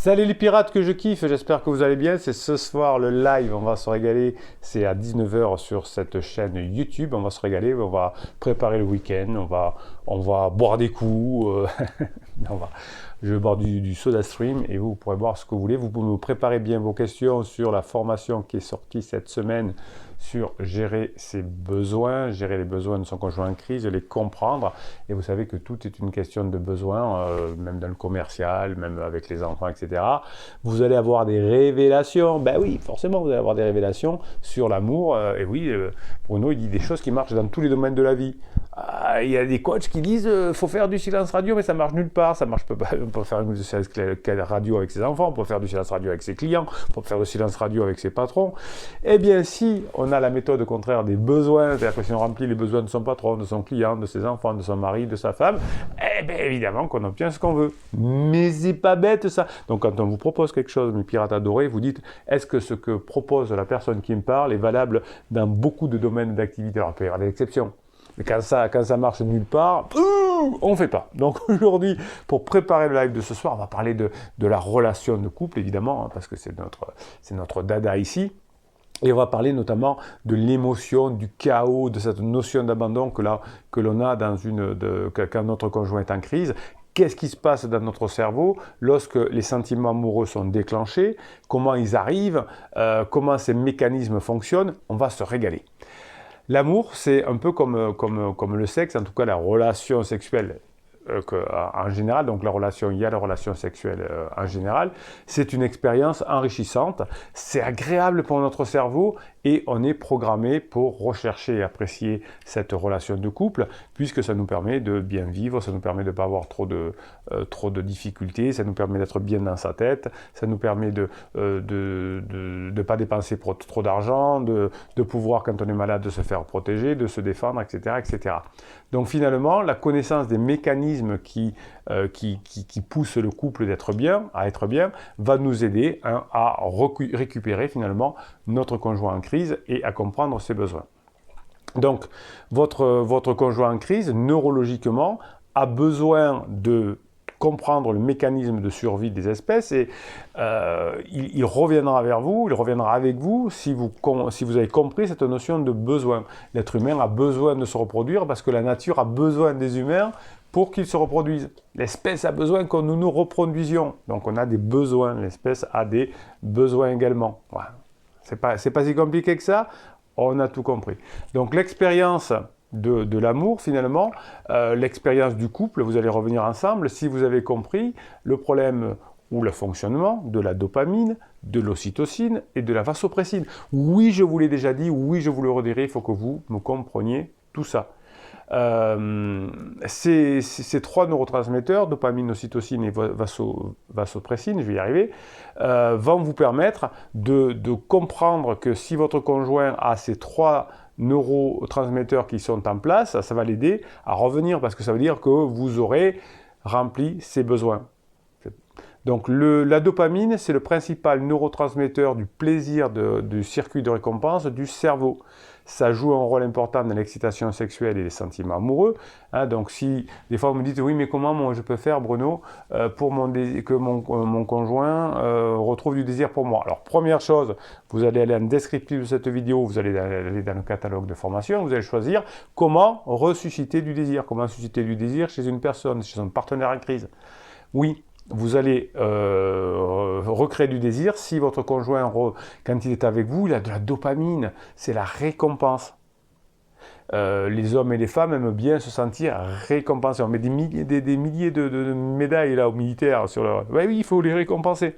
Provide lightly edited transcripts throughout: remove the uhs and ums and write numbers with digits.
Salut les pirates que je kiffe, j'espère que vous allez bien. C'est ce soir le live, on va se régaler. C'est à 19h sur cette chaîne YouTube. On va se régaler, on va préparer le week-end, on va boire des coups. Je vais boire du soda stream et vous pourrez boire ce que vous voulez. Vous pouvez me préparer bien vos questions sur la formation qui est sortie cette semaine sur gérer ses besoins, gérer les besoins de son conjoint en crise, les comprendre. Et vous savez que tout est une question de besoins, même dans le commercial, même avec les enfants, etc. Vous allez avoir des révélations. Ben oui, forcément, vous allez avoir des révélations sur l'amour. Et oui, Bruno, il dit des choses qui marchent dans tous les domaines de la vie. Il y a des coachs qui disent faut faire du silence radio, mais ça marche nulle part. Ça marche pas. On peut faire du silence radio avec ses enfants, on peut faire du silence radio avec ses clients, on peut faire du silence radio avec ses patrons. Eh bien, si on a la méthode contraire des besoins, c'est-à-dire que si on remplit les besoins de son patron, de son client, de ses enfants, de son mari, de sa femme, eh bien évidemment qu'on obtient ce qu'on veut. Mais c'est pas bête ça. Donc quand on vous propose quelque chose, mes pirates adorés, vous dites est-ce que ce que propose la personne qui me parle est valable dans beaucoup de domaines d'activité? Alors il peut y avoir des exceptions. Mais quand ça marche nulle part, on ne fait pas. Donc aujourd'hui, pour préparer le live de ce soir, on va parler de la relation de couple, évidemment, hein, parce que c'est notre dada ici. Et on va parler notamment de l'émotion, du chaos, de cette notion d'abandon que l'on a quand notre conjoint est en crise. Qu'est-ce qui se passe dans notre cerveau lorsque les sentiments amoureux sont déclenchés? Comment ils arrivent? Comment ces mécanismes fonctionnent? On va se régaler. L'amour, c'est un peu comme le sexe, en tout cas la relation sexuelle en général, donc il y a la relation sexuelle en général, c'est une expérience enrichissante, c'est agréable pour notre cerveau et on est programmé pour rechercher et apprécier cette relation de couple puisque ça nous permet de bien vivre, ça nous permet de ne pas avoir trop de difficultés, ça nous permet d'être bien dans sa tête, ça nous permet de ne pas dépenser trop d'argent, de pouvoir quand on est malade de se faire protéger, de se défendre, etc., etc. Donc finalement, la connaissance des mécanismes qui poussent le couple à être bien, va nous aider à récupérer finalement notre conjoint en crise et à comprendre ses besoins. Donc, votre conjoint en crise, neurologiquement, a besoin de comprendre le mécanisme de survie des espèces et il reviendra vers vous, il reviendra avec vous si vous avez compris cette notion de besoin. L'être humain a besoin de se reproduire parce que la nature a besoin des humains pour qu'ils se reproduisent. L'espèce a besoin que nous nous reproduisions. Donc on a des besoins, l'espèce a des besoins également. Voilà. C'est pas si compliqué que ça, on a tout compris. Donc l'expérience de l'amour, finalement, l'expérience du couple, vous allez revenir ensemble, si vous avez compris le problème ou le fonctionnement de la dopamine, de l'ocytocine et de la vasopressine. Oui, je vous l'ai déjà dit, oui, je vous le redirai, il faut que vous me compreniez tout ça. Ces trois neurotransmetteurs, dopamine, ocytocine et vasopressine, je vais y arriver, vont vous permettre de comprendre que si votre conjoint a ces trois neurotransmetteurs qui sont en place, ça va l'aider à revenir parce que ça veut dire que vous aurez rempli ses besoins. Donc la dopamine, c'est le principal neurotransmetteur du plaisir du circuit de récompense du cerveau. Ça joue un rôle important dans l'excitation sexuelle et les sentiments amoureux. Hein, donc si des fois vous me dites oui mais comment moi je peux faire Bruno pour que mon conjoint retrouve du désir pour moi. Alors première chose, vous allez aller en descriptif de cette vidéo, vous allez aller dans le catalogue de formation, vous allez choisir comment ressusciter du désir, comment susciter du désir chez une personne, chez son partenaire en crise. Oui. Vous allez recréer du désir si votre conjoint, quand il est avec vous, il a de la dopamine, c'est la récompense. Les hommes et les femmes aiment bien se sentir récompensés. On met des milliers de médailles là, aux militaires. Oui, il faut les récompenser.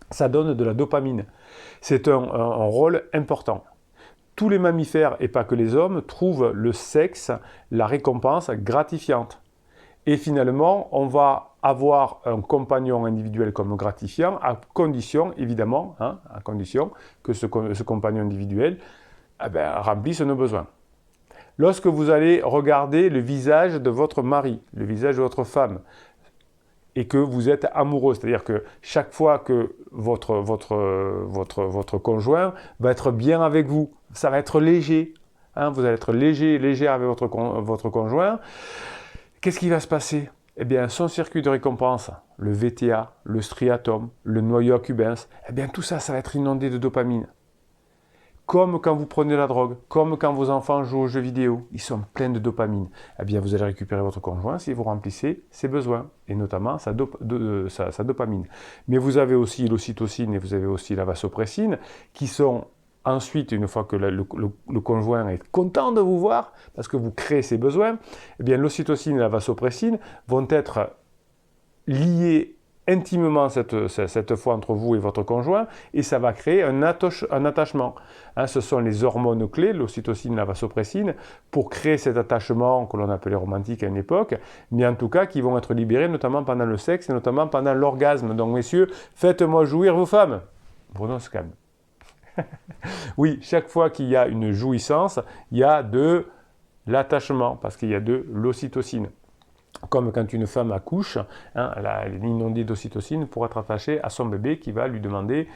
Ça donne de la dopamine. C'est un rôle important. Tous les mammifères, et pas que les hommes, trouvent le sexe, la récompense gratifiante. Et finalement, on va avoir un compagnon individuel comme gratifiant, à condition, évidemment, à condition que ce compagnon individuel remplisse nos besoins. Lorsque vous allez regarder le visage de votre mari, le visage de votre femme, et que vous êtes amoureux, c'est-à-dire que chaque fois que votre conjoint va être bien avec vous, ça va être léger, vous allez être léger avec votre conjoint, qu'est-ce qui va se passer? eh bien, son circuit de récompense, le VTA, le striatum, le noyau accumbens, eh bien, tout ça, ça va être inondé de dopamine. Comme quand vous prenez la drogue, comme quand vos enfants jouent aux jeux vidéo, ils sont pleins de dopamine. Eh bien, vous allez récupérer votre conjoint si vous remplissez ses besoins, et notamment sa dopamine. Mais vous avez aussi l'ocytocine et vous avez aussi la vasopressine, qui sont ensuite, une fois que le conjoint est content de vous voir, parce que vous créez ses besoins, eh bien, l'ocytocine et la vasopressine vont être liées intimement cette fois entre vous et votre conjoint, et ça va créer un attachement. Hein, ce sont les hormones clés, l'ocytocine, la vasopressine, pour créer cet attachement que l'on appelait romantique à une époque, mais en tout cas qui vont être libérés notamment pendant le sexe et notamment pendant l'orgasme. Donc messieurs, faites-moi jouir vos femmes. Bruno se calme. Oui, chaque fois qu'il y a une jouissance, il y a de l'attachement, parce qu'il y a de l'ocytocine. Comme quand une femme accouche, hein, elle est inondée d'ocytocine pour être attachée à son bébé qui va lui demander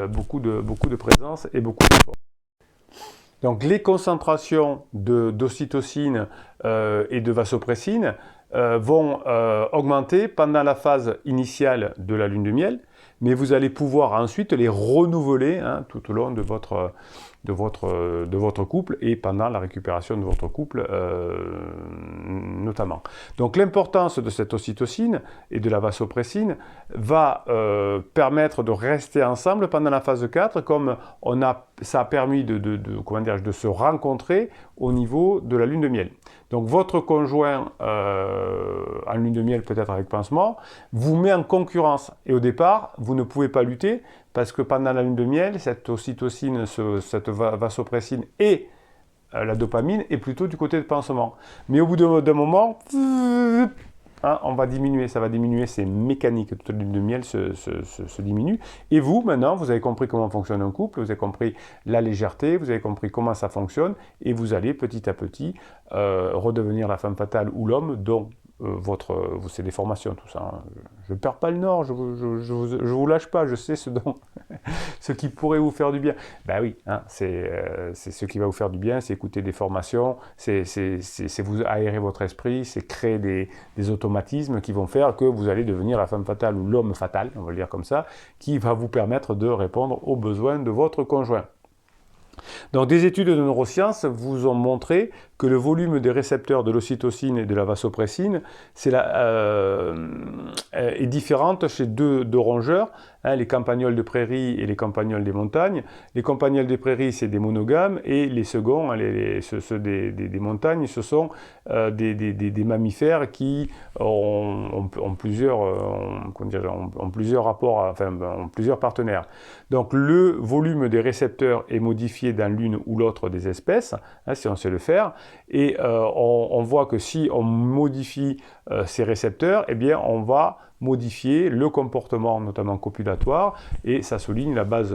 beaucoup de présence et beaucoup d'effort. Donc les concentrations d'ocytocine et de vasopressine vont augmenter pendant la phase initiale de la lune de miel, mais vous allez pouvoir ensuite les renouveler hein, tout au long de votre couple et pendant la récupération de votre couple notamment. Donc l'importance de cette ocytocine et de la vasopressine va permettre de rester ensemble pendant la phase 4 comme ça a permis de se rencontrer au niveau de la lune de miel. Donc votre conjoint en lune de miel, peut-être avec pansement, vous met en concurrence. Et au départ, vous ne pouvez pas lutter parce que pendant la lune de miel, cette ocytocine, cette vasopressine et la dopamine est plutôt du côté de pansement. Mais au bout d'un moment, hein, on va diminuer, ça va diminuer, c'est mécanique, toute la lune de miel se diminue. Et vous, maintenant, vous avez compris comment fonctionne un couple, vous avez compris la légèreté, vous avez compris comment ça fonctionne, et vous allez petit à petit redevenir la femme fatale ou l'homme dont c'est des formations tout ça. Hein. Je ne perds pas le nord, je vous lâche pas, je sais ce qui pourrait vous faire du bien. Ben oui, hein, c'est ce qui va vous faire du bien, c'est écouter des formations, c'est vous aérer votre esprit, c'est créer des automatismes qui vont faire que vous allez devenir la femme fatale ou l'homme fatal, on va le dire comme ça, qui va vous permettre de répondre aux besoins de votre conjoint. Donc des études de neurosciences vous ont montré que le volume des récepteurs de l'ocytocine et de la vasopressine est différente chez deux rongeurs, hein, les campagnols de prairie et les campagnols des montagnes. Les campagnols des prairies, c'est des monogames, et les seconds, hein, ceux des montagnes, ce sont des mammifères qui ont plusieurs rapports, enfin, ont plusieurs partenaires. Donc le volume des récepteurs est modifié dans l'une ou l'autre des espèces, hein, si on sait le faire, et on voit que si on modifie ces récepteurs, eh bien on va modifier le comportement, notamment copulatoire, et ça souligne la base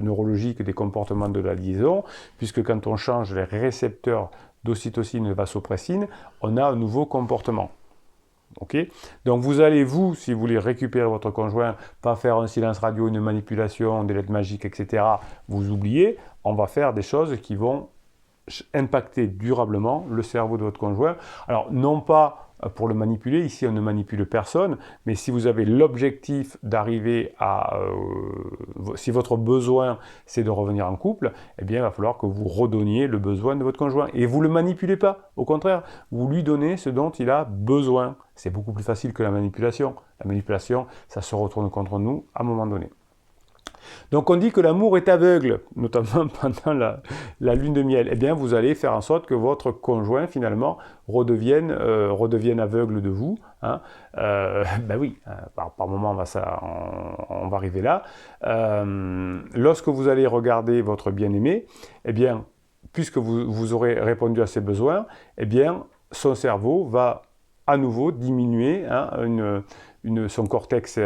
neurologique des comportements de la liaison, puisque quand on change les récepteurs d'ocytocine et de vasopressine, on a un nouveau comportement. Okay. Donc vous allez, si vous voulez récupérer votre conjoint, pas faire un silence radio, une manipulation, des lettres magiques, etc., vous oubliez, on va faire des choses qui vont impacter durablement le cerveau de votre conjoint. Alors non pas pour le manipuler, ici on ne manipule personne, mais si vous avez l'objectif d'arriver à... si votre besoin c'est de revenir en couple, eh bien il va falloir que vous redonniez le besoin de votre conjoint. Et vous ne le manipulez pas, au contraire, vous lui donnez ce dont il a besoin. C'est beaucoup plus facile que la manipulation. La manipulation, ça se retourne contre nous à un moment donné. Donc on dit que l'amour est aveugle, notamment pendant la lune de miel. Eh bien, vous allez faire en sorte que votre conjoint, finalement, redevienne aveugle de vous. Hein. Ben oui, par moment, on va arriver là. Lorsque vous allez regarder votre bien-aimé, eh bien, puisque vous aurez répondu à ses besoins, eh bien, son cerveau va à nouveau diminuer hein, son cortex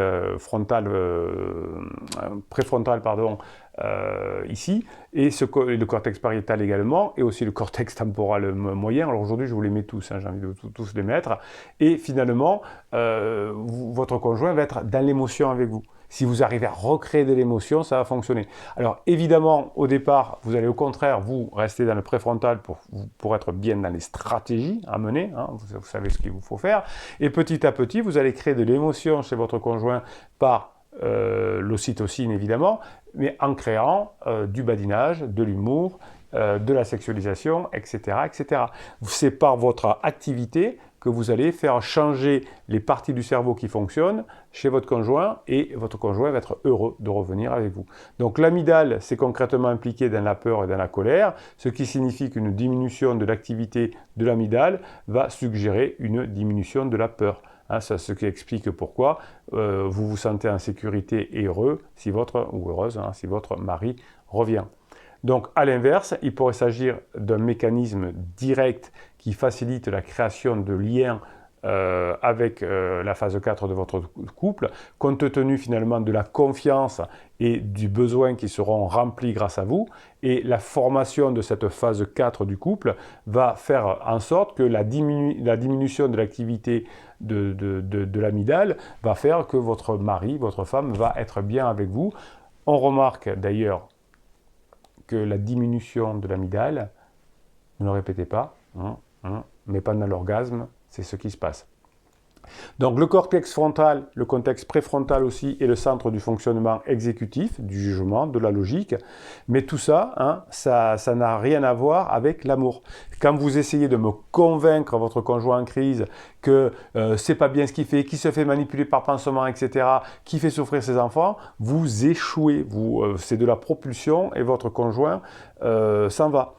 préfrontal ici, et le cortex pariétal également, et aussi le cortex temporal moyen. Alors aujourd'hui, je vous les mets tous, hein, j'ai envie de tous les mettre, et finalement, votre conjoint va être dans l'émotion avec vous. Si vous arrivez à recréer de l'émotion, ça va fonctionner. Alors évidemment, au départ, vous allez au contraire, vous rester dans le préfrontal pour être bien dans les stratégies à mener, hein, vous savez ce qu'il vous faut faire. Et petit à petit, vous allez créer de l'émotion chez votre conjoint par l'ocytocine évidemment, mais en créant du badinage, de l'humour, de la sexualisation, etc., etc. C'est par votre activité que vous allez faire changer les parties du cerveau qui fonctionnent chez votre conjoint et votre conjoint va être heureux de revenir avec vous. Donc l'amygdale, c'est concrètement impliqué dans la peur et dans la colère, ce qui signifie qu'une diminution de l'activité de l'amygdale va suggérer une diminution de la peur. Hein, c'est ce qui explique pourquoi vous vous sentez en sécurité et heureux si ou heureuse si votre mari revient. Donc, à l'inverse, il pourrait s'agir d'un mécanisme direct qui facilite la création de liens avec la phase 4 de votre couple, compte tenu finalement de la confiance et du besoin qui seront remplis grâce à vous. Et la formation de cette phase 4 du couple va faire en sorte que la diminution de l'activité de l'amygdale va faire que votre mari, votre femme va être bien avec vous. On remarque d'ailleurs que la diminution de l'amygdale, ne le répétez pas, mais pendant l'orgasme, c'est ce qui se passe. Donc le cortex frontal, le cortex préfrontal aussi, est le centre du fonctionnement exécutif, du jugement, de la logique. Mais tout ça, ça n'a rien à voir avec l'amour. Quand vous essayez de me convaincre, votre conjoint en crise, que c'est pas bien ce qu'il fait, qu'il se fait manipuler par pansement, etc., qui fait souffrir ses enfants, vous échouez. C'est de la propulsion et votre conjoint s'en va.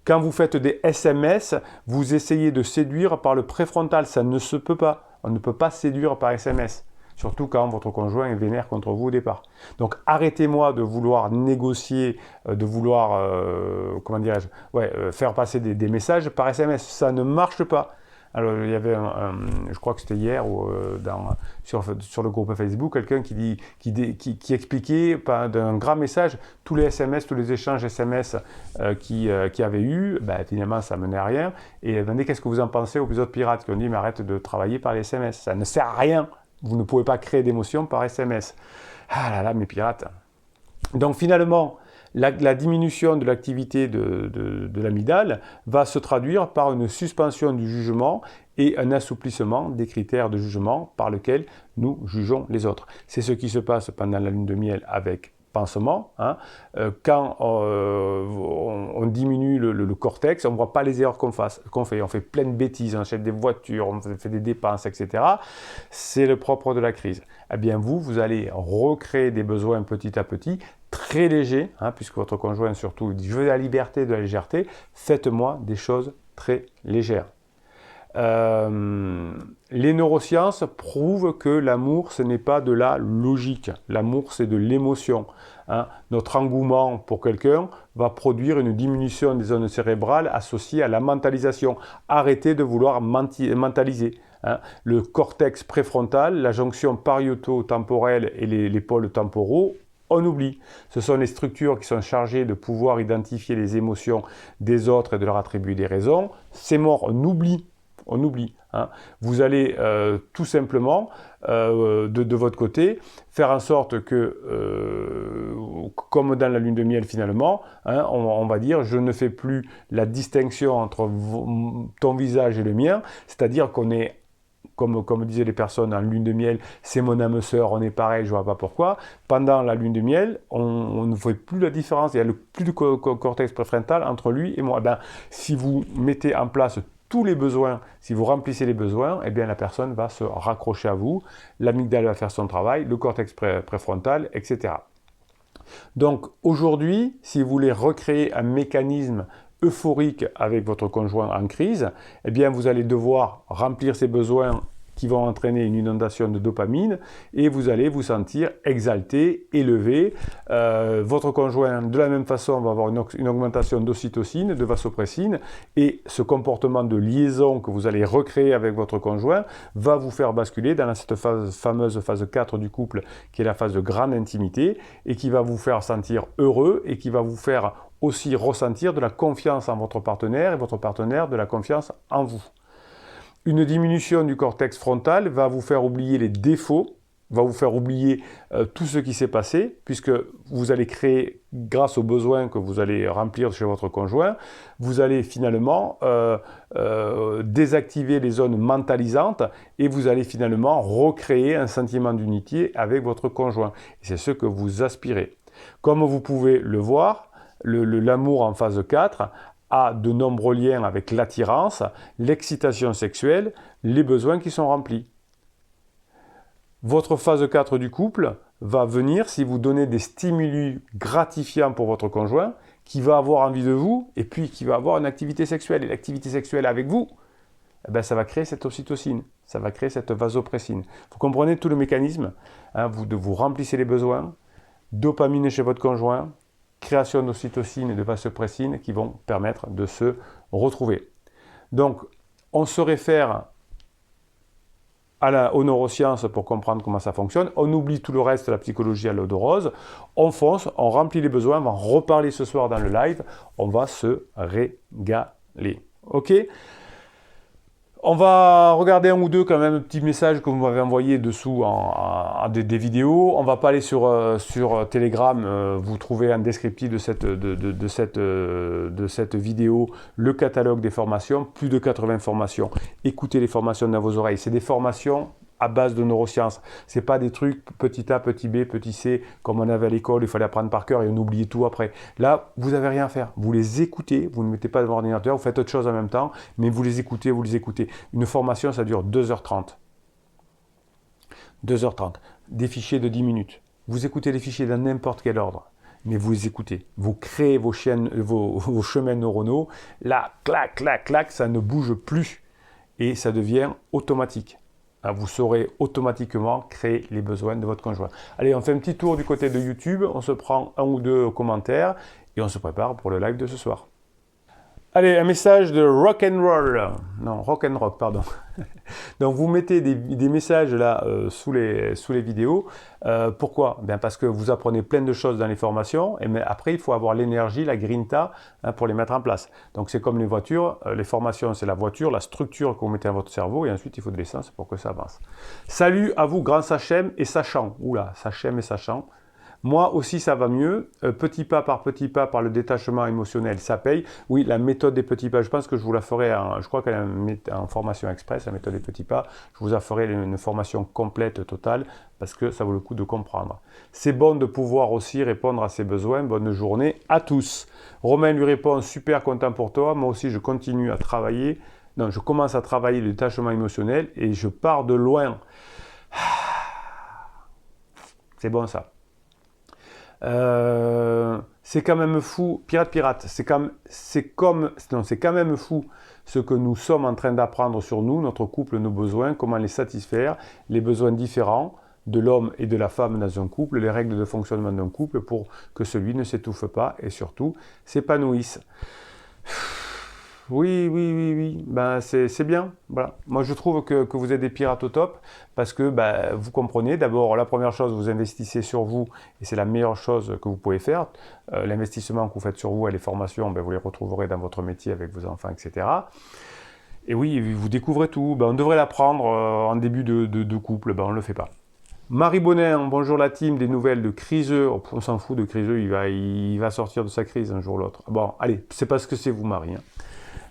Quand vous faites des SMS, vous essayez de séduire par le préfrontal, ça ne se peut pas. On ne peut pas séduire par SMS, surtout quand votre conjoint est vénère contre vous au départ. Donc arrêtez-moi de vouloir négocier, de vouloir, faire passer des messages par SMS. Ça ne marche pas. Alors il y avait, je crois que c'était hier sur le groupe Facebook, quelqu'un qui expliquait d'un grand message tous les SMS, tous les échanges SMS qu'il y avait eu, finalement ça menait à rien. Et il m'a dit qu'est-ce que vous en pensez aux autres pirates qui ont dit mais arrête de travailler par les SMS, ça ne sert à rien, vous ne pouvez pas créer d'émotion par SMS. Ah là là mes pirates. Donc finalement, la diminution de l'activité de l'amygdale va se traduire par une suspension du jugement et un assouplissement des critères de jugement par lesquels nous jugeons les autres. C'est ce qui se passe pendant la lune de miel avec pansement. Quand on diminue le cortex, on ne voit pas les erreurs qu'on fait. On fait plein de bêtises, on achète des voitures, on fait des dépenses, etc. C'est le propre de la crise. Eh bien vous allez recréer des besoins petit à petit, très légers, puisque votre conjoint surtout dit « je veux la liberté de la légèreté », faites-moi des choses très légères. Les neurosciences prouvent que l'amour, ce n'est pas de la logique. L'amour, c'est de l'émotion. Notre engouement pour quelqu'un va produire une diminution des zones cérébrales associées à la mentalisation. Arrêtez de vouloir mentaliser. Le cortex préfrontal, la jonction parieto-temporelle et les pôles temporaux, on oublie. Ce sont les structures qui sont chargées de pouvoir identifier les émotions des autres et de leur attribuer des raisons. C'est mort, on oublie. Vous allez tout simplement, de votre côté, faire en sorte que, comme dans la lune de miel finalement, on va dire, je ne fais plus la distinction entre ton visage et le mien, c'est-à-dire qu'on est, comme disaient les personnes en lune de miel, c'est mon âme sœur, on est pareil, je ne vois pas pourquoi. Pendant la lune de miel, on ne fait plus la différence, il n'y a plus de cortex préfrontal entre lui et moi. Si vous mettez en place tous les besoins, si vous remplissez les besoins, la personne va se raccrocher à vous, l'amygdale va faire son travail, le cortex préfrontal, etc. Donc aujourd'hui, si vous voulez recréer un mécanisme euphorique avec votre conjoint en crise, vous allez devoir remplir ces besoins qui vont entraîner une inondation de dopamine et vous allez vous sentir exalté, élevé. Votre conjoint, de la même façon, va avoir une augmentation d'ocytocine, de vasopressine et ce comportement de liaison que vous allez recréer avec votre conjoint va vous faire basculer dans cette fameuse phase 4 du couple qui est la phase de grande intimité et qui va vous faire sentir heureux et qui va vous faire aussi ressentir de la confiance en votre partenaire et votre partenaire de la confiance en vous. Une diminution du cortex frontal va vous faire oublier les défauts va vous faire oublier tout ce qui s'est passé, puisque vous allez créer, grâce aux besoins que vous allez remplir chez votre conjoint, vous allez finalement désactiver les zones mentalisantes et vous allez finalement recréer un sentiment d'unité avec votre conjoint. Et c'est ce que vous aspirez. Comme vous pouvez le voir, l'amour en phase 4 a de nombreux liens avec l'attirance, l'excitation sexuelle, les besoins qui sont remplis. Votre phase 4 du couple va venir si vous donnez des stimuli gratifiants pour votre conjoint, qui va avoir envie de vous, et puis qui va avoir une activité sexuelle. Et l'activité sexuelle avec vous, eh ben, ça va créer cette ocytocine, ça va créer cette vasopressine. Vous comprenez tout le mécanisme, hein, vous remplissez les besoins, dopamine chez votre conjoint, création d'ocytocine et de vasopressine qui vont permettre de se retrouver. Donc, on se réfère aux neurosciences pour comprendre comment ça fonctionne. On oublie tout le reste, la psychologie à l'eau de rose. On fonce, on remplit les besoins, on va en reparler ce soir dans le live. On va se régaler. Ok ? On va regarder un ou deux quand même petits messages que vous m'avez envoyés dessous des vidéos. On va pas aller sur Telegram. Vous trouvez un descriptif de cette vidéo le catalogue des formations, plus de 80 formations. Écoutez les formations dans vos oreilles. C'est des formations à base de neurosciences. C'est pas des trucs petit A, petit B, petit C, comme on avait à l'école, il fallait apprendre par cœur et on oubliait tout après. Là, vous n'avez rien à faire. Vous les écoutez, vous ne mettez pas devant l'ordinateur, vous faites autre chose en même temps, mais vous les écoutez, vous les écoutez. Une formation, ça dure 2h30. 2h30. Des fichiers de 10 minutes. Vous écoutez les fichiers dans n'importe quel ordre, mais vous les écoutez. Vous créez vos chemins neuronaux. Là, clac, clac, clac, ça ne bouge plus. Et ça devient automatique. Vous saurez automatiquement créer les besoins de votre conjoint. Allez, on fait un petit tour du côté de YouTube, on se prend un ou deux commentaires et on se prépare pour le live de ce soir. Allez, un message de rock'n'roll. Non, rock'n'rock, pardon. Donc, vous mettez des messages là sous les vidéos. Pourquoi ? Ben parce que vous apprenez plein de choses dans les formations. Mais après, il faut avoir l'énergie, la grinta, hein, pour les mettre en place. Donc, c'est comme les voitures. Les formations, c'est la voiture, la structure que vous mettez dans votre cerveau. Et ensuite, il faut de l'essence pour que ça avance. Salut à vous, grand Sachem et Sachant. Oula, Sachem et Sachant. Moi aussi, ça va mieux. Petit pas par le détachement émotionnel, ça paye. Oui, la méthode des petits pas, je pense que je vous la ferai, je crois qu'elle est en formation express, la méthode des petits pas. Je vous en ferai une formation complète, totale, parce que ça vaut le coup de comprendre. C'est bon de pouvoir aussi répondre à ses besoins. Bonne journée à tous. Romain lui répond, super content pour toi. Moi aussi, je continue à travailler. Non, je commence à travailler le détachement émotionnel et je pars de loin. C'est bon ça. C'est quand même fou, pirate, c'est quand même fou ce que nous sommes en train d'apprendre sur nous, notre couple, nos besoins, comment les satisfaire, les besoins différents de l'homme et de la femme dans un couple, les règles de fonctionnement d'un couple pour que celui ne s'étouffe pas et surtout s'épanouisse. Oui, ben, c'est bien. Voilà. Moi, je trouve que vous êtes des pirates au top parce que vous comprenez. D'abord, la première chose, vous investissez sur vous et c'est la meilleure chose que vous pouvez faire. L'investissement que vous faites sur vous et les formations, vous les retrouverez dans votre métier avec vos enfants, etc. Et oui, vous découvrez tout. On devrait l'apprendre en début de couple. On ne le fait pas. Marie Bonin, bonjour la team, des nouvelles de Criseux. Oh, on s'en fout de Criseux, il va sortir de sa crise un jour ou l'autre. Bon, allez, c'est parce que c'est vous, Marie.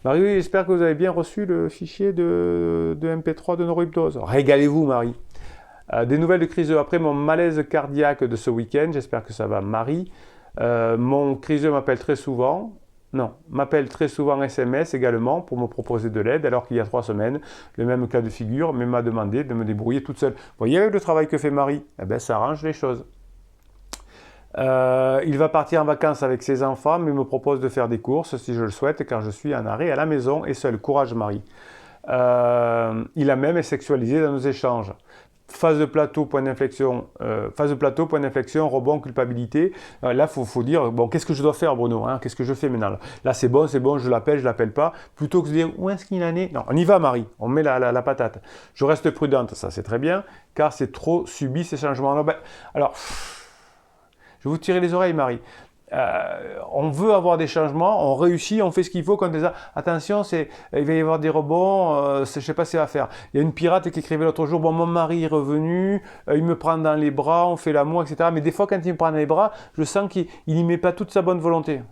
Marie, oui, j'espère que vous avez bien reçu le fichier de MP3 de neurohypnose. Régalez-vous, Marie. Des nouvelles de Criseux. Après mon malaise cardiaque de ce week-end, j'espère que ça va, Marie. Mon Criseux m'appelle très souvent SMS également pour me proposer de l'aide, alors qu'il y a 3 semaines, le même cas de figure, mais m'a demandé de me débrouiller toute seule. Vous voyez avec le travail que fait Marie, ça arrange les choses. Il va partir en vacances avec ses enfants, mais me propose de faire des courses si je le souhaite, car je suis en arrêt à la maison et seul. Courage, Marie. Il a même sexualisé dans nos échanges. Phase de plateau, point d'inflexion, rebond, culpabilité. Là, faut dire, bon, qu'est-ce que je dois faire, Bruno, hein? Qu'est-ce que je fais maintenant? Là, c'est bon, je l'appelle pas. Plutôt que de dire, où est-ce qu'il en est? Non, on y va, Marie, on met la patate. Je reste prudente, ça c'est très bien, car c'est trop subi ces changements. Alors, je vais vous tirer les oreilles, Marie. on veut avoir des changements, on réussit, on fait ce qu'il faut. Quand on dit attention, il va y avoir des rebonds, je ne sais pas ce qu'il va faire. Il y a une pirate qui écrivait l'autre jour, bon, mon mari est revenu, il me prend dans les bras, on fait l'amour, etc. Mais des fois, quand il me prend dans les bras, je sens qu'il n'y met pas toute sa bonne volonté.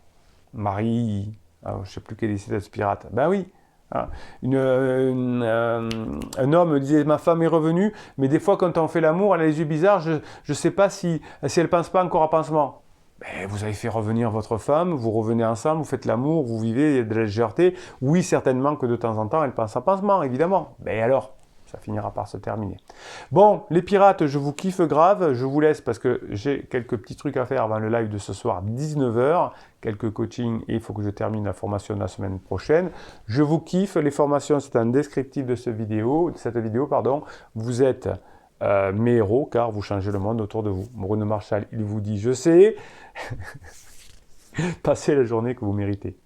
Marie, je ne sais plus quelle est cette pirate. Ben oui. Hein. Un homme disait ma femme est revenue, mais des fois quand on fait l'amour, elle a les yeux bizarres, je ne sais pas si elle pense pas encore à pansement. Ben, vous avez fait revenir votre femme, vous revenez ensemble, vous faites l'amour, vous vivez, il y a de la légèreté. Oui, certainement que de temps en temps, elle pense à pansement, évidemment. Ben alors, ça finira par se terminer. Bon, les pirates, je vous kiffe grave. Je vous laisse parce que j'ai quelques petits trucs à faire avant le live de ce soir, 19h. Quelques coachings et il faut que je termine la formation de la semaine prochaine. Je vous kiffe. Les formations, c'est un descriptif de cette vidéo. Vous êtes mes héros car vous changez le monde autour de vous. Bruno Marshall, il vous dit, je sais. Passez la journée que vous méritez.